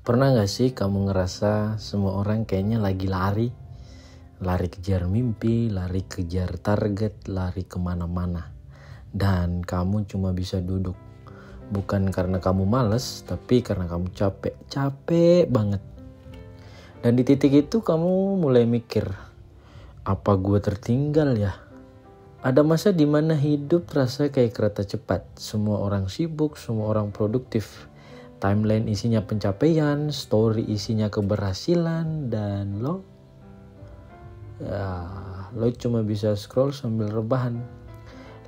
Pernah gak sih kamu ngerasa semua orang kayaknya lagi lari? Lari kejar mimpi, lari kejar target, lari kemana-mana. Dan kamu cuma bisa duduk. Bukan karena kamu males, tapi karena kamu capek. Capek banget. Dan di titik itu kamu mulai mikir, apa gue tertinggal ya? Ada masa dimana hidup terasa kayak kereta cepat. Semua orang sibuk, semua orang produktif. Timeline isinya pencapaian, story isinya keberhasilan, dan lo cuma bisa scroll sambil rebahan.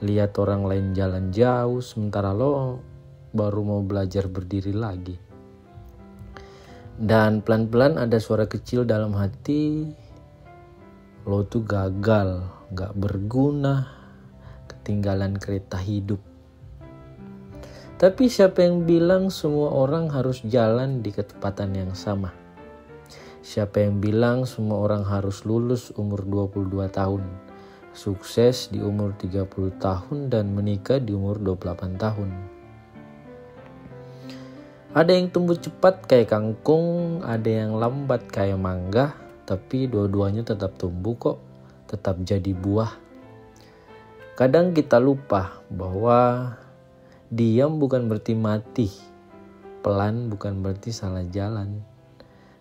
Lihat orang lain jalan jauh, sementara lo baru mau belajar berdiri lagi. Dan pelan-pelan ada suara kecil dalam hati, lo tuh gagal, gak berguna, ketinggalan kereta hidup. Tapi siapa yang bilang semua orang harus jalan di kecepatan yang sama? Siapa yang bilang semua orang harus lulus umur 22 tahun, sukses di umur 30 tahun dan menikah di umur 28 tahun? Ada yang tumbuh cepat kayak kangkung, ada yang lambat kayak mangga, tapi dua-duanya tetap tumbuh kok, tetap jadi buah. Kadang kita lupa bahwa diam bukan berarti mati, pelan bukan berarti salah jalan.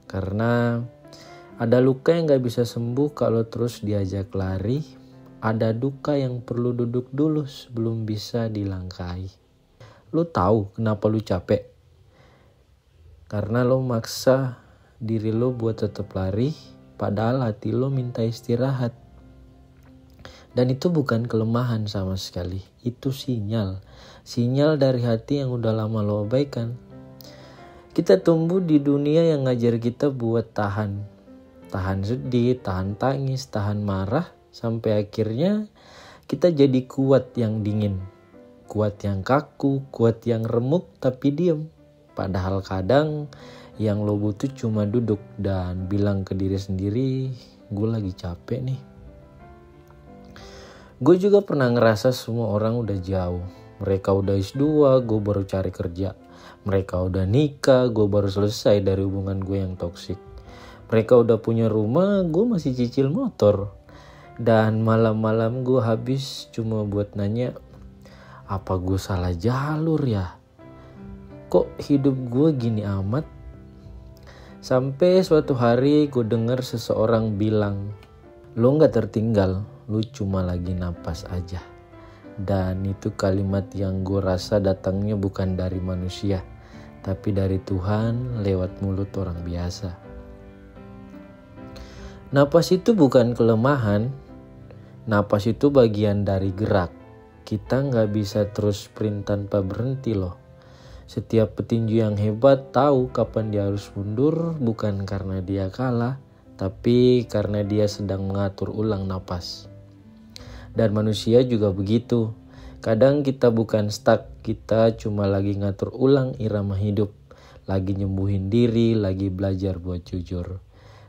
Karena ada luka yang gak bisa sembuh kalau terus diajak lari, ada duka yang perlu duduk dulu sebelum bisa dilangkahi. Lu tahu kenapa lu capek? Karena lo maksa diri lo buat tetap lari, padahal hati lo minta istirahat. Dan itu bukan kelemahan sama sekali, itu sinyal dari hati yang udah lama lo abaikan. Kita tumbuh di dunia yang ngajar kita buat tahan sedih, tahan tangis, tahan marah, sampai akhirnya kita jadi kuat yang dingin, kuat yang kaku, kuat yang remuk tapi diem. Padahal kadang yang lo butuh cuma duduk dan bilang ke diri sendiri, gue lagi capek nih. Gue juga pernah ngerasa semua orang udah jauh. Mereka udah S2, gue baru cari kerja. Mereka udah nikah, gue baru selesai dari hubungan gue yang toksik. Mereka udah punya rumah, gue masih cicil motor. Dan malam-malam gue habis cuma buat nanya, apa gue salah jalur ya? Kok hidup gue gini amat? Sampai suatu hari gue dengar seseorang bilang, lo gak tertinggal, lu cuma lagi napas aja. Dan itu kalimat yang gue rasa datangnya bukan dari manusia, tapi dari Tuhan lewat mulut orang biasa. Napas itu bukan kelemahan, napas itu bagian dari gerak. Kita gak bisa terus sprint tanpa berhenti loh. Setiap petinju yang hebat tahu kapan dia harus mundur, bukan karena dia kalah, tapi karena dia sedang mengatur ulang napas. Dan manusia juga begitu. Kadang kita bukan stuck, kita cuma lagi ngatur ulang irama hidup. Lagi nyembuhin diri, lagi belajar buat jujur.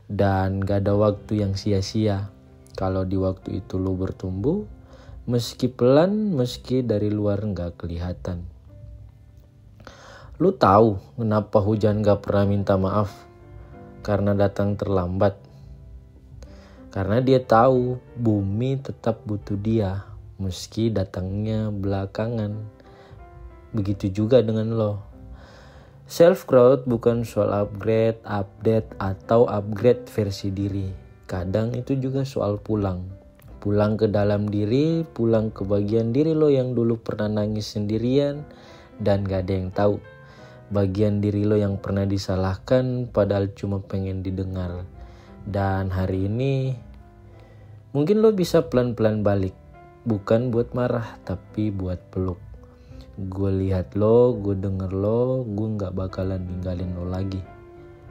Dan gak ada waktu yang sia-sia. Kalau di waktu itu lo bertumbuh, meski pelan, meski dari luar gak kelihatan. Lo tahu kenapa hujan gak pernah minta maaf? Karena datang terlambat. Karena dia tahu bumi tetap butuh dia, meski datangnya belakangan. Begitu juga dengan lo. Self growth bukan soal upgrade, update, atau upgrade versi diri. Kadang itu juga soal pulang. Pulang ke dalam diri, pulang ke bagian diri lo yang dulu pernah nangis sendirian dan gak ada yang tahu. Bagian diri lo yang pernah disalahkan padahal cuma pengen didengar. Dan hari ini mungkin lo bisa pelan-pelan balik. Bukan buat marah tapi buat peluk. Gue lihat lo, gue denger lo, gue gak bakalan ninggalin lo lagi.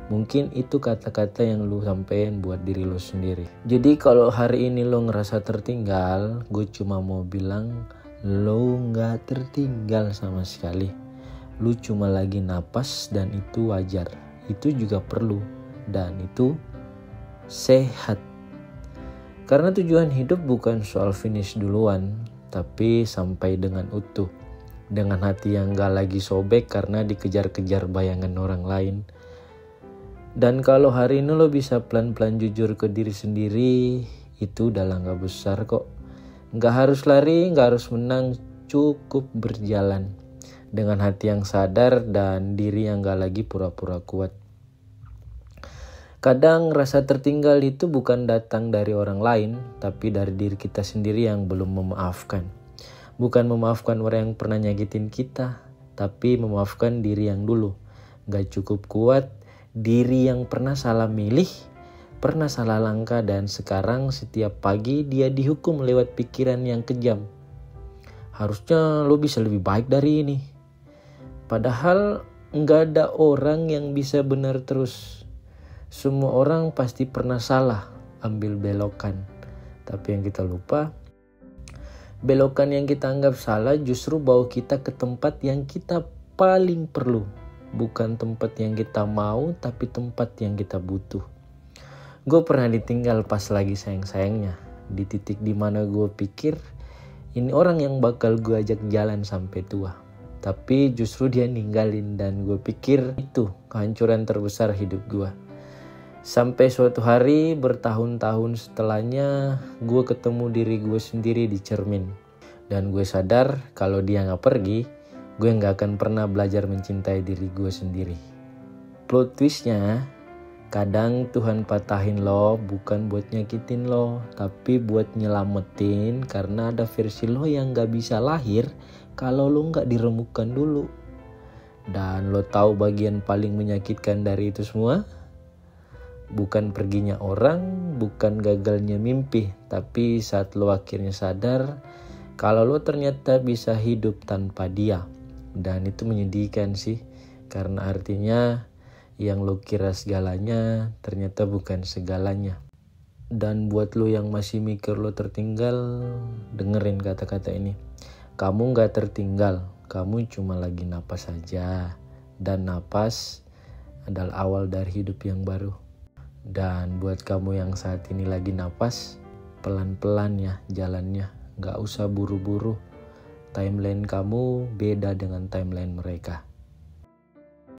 Mungkin itu kata-kata yang lo sampein buat diri lo sendiri. Jadi kalau hari ini lo ngerasa tertinggal, gue cuma mau bilang lo gak tertinggal sama sekali. Lu cuma lagi napas dan itu wajar. Itu juga perlu dan itu sehat. Karena tujuan hidup bukan soal finish duluan, tapi sampai dengan utuh. Dengan hati yang gak lagi sobek karena dikejar-kejar bayangan orang lain. Dan kalau hari ini lo bisa pelan-pelan jujur ke diri sendiri, itu udah langkah besar kok. Gak harus lari, gak harus menang, cukup berjalan dengan hati yang sadar dan diri yang gak lagi pura-pura kuat. Kadang rasa tertinggal itu bukan datang dari orang lain, tapi dari diri kita sendiri yang belum memaafkan. Bukan memaafkan orang yang pernah nyakitin kita, tapi memaafkan diri yang dulu gak cukup kuat, diri yang pernah salah milih, pernah salah langkah, dan sekarang setiap pagi dia dihukum lewat pikiran yang kejam. Harusnya lo bisa lebih baik dari ini. Padahal nggak ada orang yang bisa benar terus. Semua orang pasti pernah salah ambil belokan. Tapi yang kita lupa, belokan yang kita anggap salah justru bawa kita ke tempat yang kita paling perlu. Bukan tempat yang kita mau, tapi tempat yang kita butuh. Gue pernah ditinggal pas lagi sayang-sayangnya. Di titik dimana gue pikir ini orang yang bakal gue ajak jalan sampai tua. Tapi justru dia ninggalin, dan gue pikir itu kehancuran terbesar hidup gue. Sampai suatu hari bertahun-tahun setelahnya gue ketemu diri gue sendiri di cermin. Dan gue sadar kalau dia gak pergi, gue gak akan pernah belajar mencintai diri gue sendiri. Plot twistnya, kadang Tuhan patahin lo bukan buat nyakitin lo, tapi buat nyelamatin, karena ada versi lo yang gak bisa lahir kalau lo gak diremukkan dulu. Dan lo tahu bagian paling menyakitkan dari itu semua? Bukan perginya orang, bukan gagalnya mimpi, tapi saat lo akhirnya sadar kalau lo ternyata bisa hidup tanpa dia. Dan itu menyedihkan sih, karena artinya yang lo kira segalanya ternyata bukan segalanya. Dan buat lo yang masih mikir lo tertinggal, dengerin kata-kata ini. Kamu gak tertinggal, kamu cuma lagi napas saja. Dan napas adalah awal dari hidup yang baru. Dan buat kamu yang saat ini lagi napas, pelan-pelan ya jalannya, gak usah buru-buru. Timeline kamu beda dengan timeline mereka.